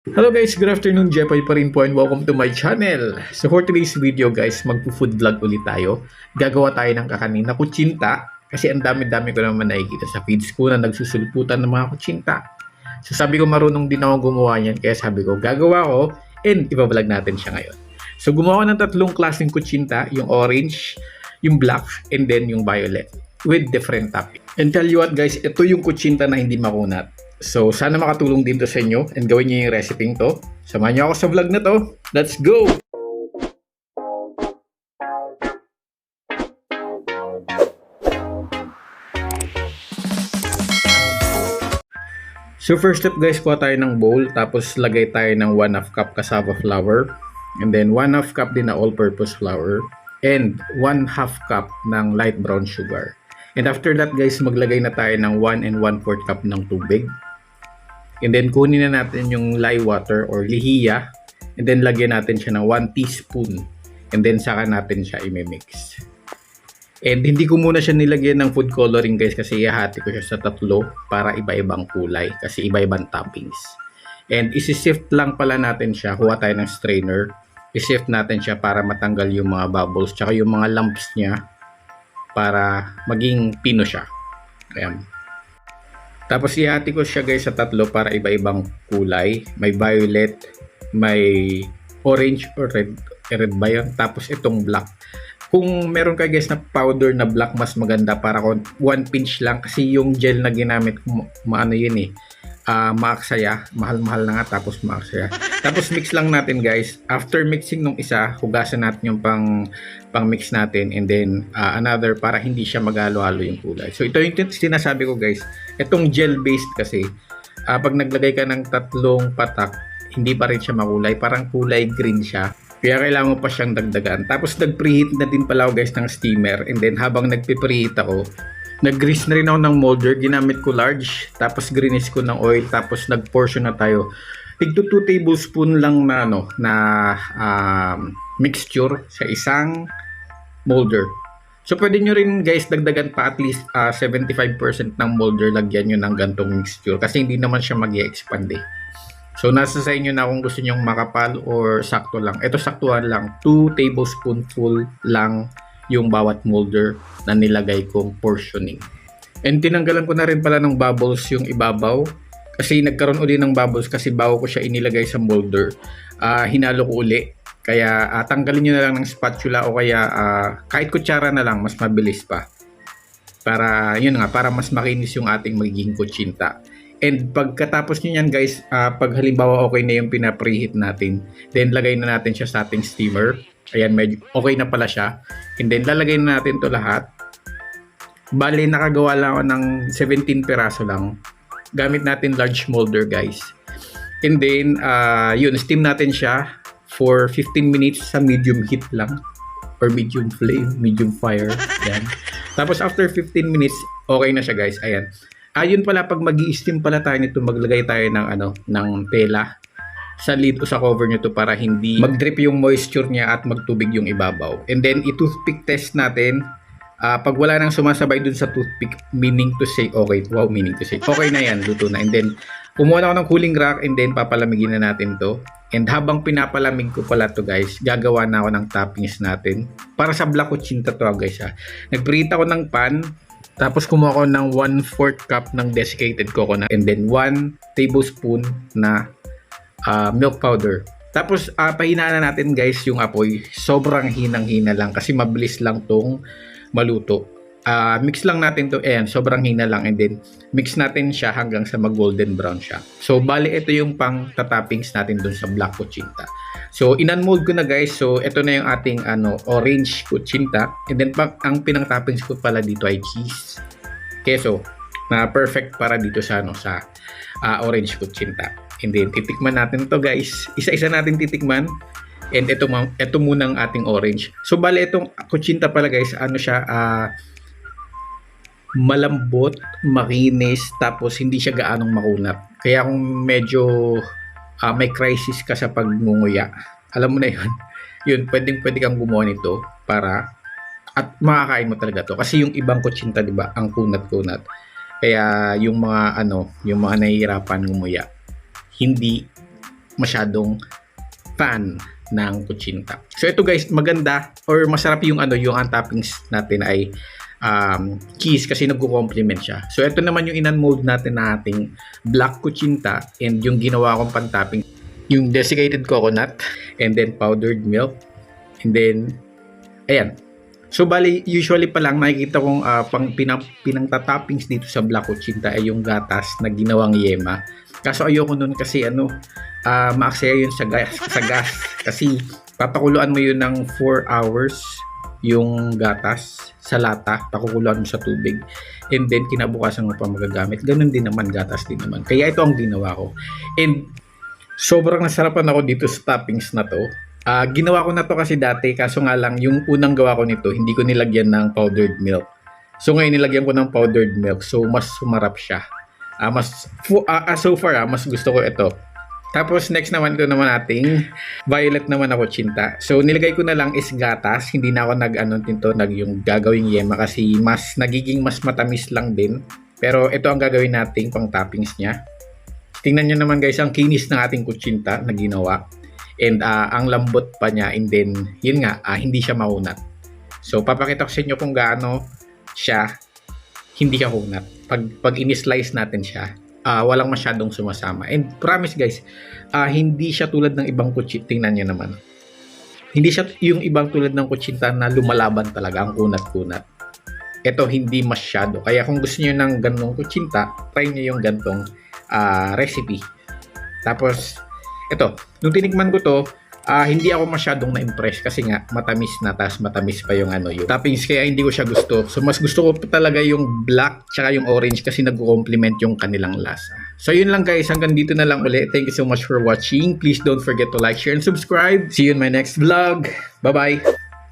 Hello guys, good afternoon. Jepoy pa rin po and welcome to my channel. So for today's video guys, magpo-food vlog ulit tayo. Gagawa tayo ng kakanin na kutsinta kasi ang dami-dami ko naman nakikita sa feeds ko na nagsusulputan ng mga kutsinta. So sabi ko marunong din ako gumawa niyan kaya sabi ko gagawa ko and ibablog natin siya ngayon. So gumawa ko ng tatlong klaseng kutsinta, yung orange, yung black, and then yung violet with different topping. And tell you what guys, ito yung kutsinta na hindi makunat. So, sana makatulong din to sa inyo and gawin niyo yung recipe to. Samahan niyo ako sa vlog na to. Let's go! So, first step guys, kuha tayo ng bowl. Tapos, lagay tayo ng 1/2 cup cassava flour. And then, 1/2 cup din na all-purpose flour. And 1/2 cup ng light brown sugar. And after that guys, maglagay na tayo ng 1 1/4 cup ng tubig. And then kunin na natin yung lye water or lihiya. And then lagyan natin siya ng 1 teaspoon. And then saka natin siya i-mix. And hindi ko muna siya nilagyan ng food coloring guys kasi ihahati ko siya sa tatlo para iba-ibang kulay kasi iba-ibang toppings. And isi-sift lang pala natin siya. Kuha tayo ng strainer. I-sift natin siya para matanggal yung mga bubbles tsaka yung mga lumps niya para maging pino siya. Ayan. Tapos ihati ko siya guys sa tatlo para iba-ibang kulay. May violet, may orange or red. Red ba yun? Tapos itong black. Kung meron kayo guys na powder na black, mas maganda para 1 pinch lang. Kasi yung gel na ginamit ko, maano yun eh. Maaksaya. Mahal-mahal na nga tapos maaksaya. Tapos mix lang natin guys. After mixing nung isa, hugasan natin yung pang mix natin. And then another para hindi siya maghalo-halo yung kulay. So ito yung sinasabi ko guys. Itong gel based kasi pag naglagay ka ng tatlong patak, hindi pa rin siya makulay. Parang kulay green siya. Kaya kailangan mo pa siyang dagdagan. Tapos nag-preheat na din pala ako guys ng steamer. And then habang nagpe-preheat ako, nag-grease na rin ako ng molder. Ginamit ko large. Tapos grease ko ng oil. Tapos nag-portion na tayo. Tigto 2 tablespoon lang na, mixture sa isang molder. So pwede nyo rin guys dagdagan pa at least 75% ng molder. Lagyan nyo ng gantong mixture. Kasi hindi naman siya mag-i-expand eh. So, nasa sa inyo na kung gusto nyong makapal or sakto lang. Ito saktuhan lang. 2 tablespoonful lang yung bawat molder na nilagay kong portioning. And tinanggalan ko na rin pala ng bubbles yung ibabaw. Kasi nagkaroon uli ng bubbles kasi bago ko siya inilagay sa molder. Hinalo ko uli. Kaya tanggalin nyo na lang ng spatula o kaya kahit kutsara na lang, mas mabilis pa. Para, yun nga, para mas makinis yung ating magiging kutsinta. And pagkatapos nyo yan guys, pag halimbawa okay na yung pinapreheat natin, then lagay na natin siya sa ating steamer. Ayan, medyo okay na pala siya. And then lalagay na natin to lahat. Bale, nakagawa lang ako ng 17 peraso lang. Gamit natin large molder guys. And then, yun, steam natin siya for 15 minutes sa medium heat lang. Or medium flame, medium fire. Yan. Tapos after 15 minutes, okay na siya guys. Ayan. Ayun pala, pag mag-i-steam pala tayo nito, maglagay tayo ng tela sa lid o sa cover nito para hindi mag-drip yung moisture niya at magtubig yung ibabaw. And then, i-toothpick test natin. Pag wala nang sumasabay dun sa toothpick, meaning to say, okay, wow, meaning to say, okay na yan, luto na. And then, kumuha na ako ng cooling rack and then papalamigin na natin to. And habang pinapalamig ko pala to guys, gagawa na ako ng toppings natin. Para sa black kutsinta to guys ha. Nagpreheat ako ng pan. Tapos kumuha ko ng 1/4 cup ng desiccated coconut and then 1 tablespoon na milk powder. Tapos pahinaan na natin guys yung apoy. Sobrang hinang-hina lang kasi mabilis lang tong maluto. Mix lang natin to, ayan, sobrang hina lang and then mix natin siya hanggang sa mag-golden brown siya. So bali ito yung pang tatoppings natin dun sa black kutsinta. So in-unmold ko na guys. So ito na yung ating orange kutsinta. And then ang pinang-toppings ko pala dito ay cheese, keso na perfect para dito sa sa orange kutsinta. And then titikman natin to guys. Isa-isa natin titikman. And ito muna ang ating orange. So bali itong kutsinta pala guys, siya malambot, makinis, tapos hindi siya gaanong makunat. Kaya kung medyo may crisis ka sa pagngunguya, alam mo na yun, pwede kang gumawa nito para at makakain mo talaga to. Kasi yung ibang kutsinta, di ba, ang kunat-kunat. Kaya yung mga yung mga nahihirapan ngumuya, hindi masyadong fan ng kuchinta. So ito guys, maganda or masarap yung ang toppings natin ay cheese kasi nagko-complement siya. So ito naman yung in-unmold natin na ating black kuchinta, and yung ginawa kong pan-topping, yung desiccated coconut and then powdered milk, and then ayan. So bali, usually pa lang nakikita kong pinang-toppings dito sa black kuchinta ay yung gatas na ginawang yema. Kaso ayoko nun kasi maaksaya yun sa gas kasi papakuluan mo yun ng 4 hours yung gatas sa lata, pakukuluan mo sa tubig, and then kinabukasan mo pa magagamit. Ganun din naman, gatas din naman. Kaya ito ang ginawa ko, and sobrang nasarapan ako dito sa toppings na to. Ginawa ko na to kasi dati, kaso nga lang yung unang gawa ko nito hindi ko nilagyan ng powdered milk. So ngayon nilagyan ko ng powdered milk, so mas sumarap siya. So far mas gusto ko ito. Tapos next naman, ito naman ating violet naman na kuchinta. So nilagay ko na lang is gatas, hindi na ako nag yung gagawing yema kasi nagiging mas matamis lang din. Pero ito ang gagawin nating pang toppings niya. Tingnan nyo naman guys, ang kinis ng ating kuchinta na ginawa. And ang lambot pa niya, and then yun nga, hindi siya mahunat. So papakita ko sa inyo kung gaano siya hindi kahunat. Pag in-slice natin siya, walang masyadong sumasama. And promise guys, hindi siya tulad ng ibang kuchinta. Tingnan nyo naman. Hindi siya yung ibang tulad ng kuchinta na lumalaban talaga, ang kunat-kunat. Ito hindi masyado. Kaya kung gusto nyo ng ganong kuchinta, try nyo yung gantong recipe. Tapos ito, nung tinikman ko to, hindi ako masyadong na-impress kasi nga matamis na, tas matamis pa yung yung toppings, kaya hindi ko siya gusto. So mas gusto ko talaga yung black tsaka yung orange kasi nagko-complement yung kanilang lasa. So yun lang guys, hanggang dito na lang ulit. Thank you so much for watching. Please don't forget to like, share, and subscribe. See you in my next vlog. Bye bye.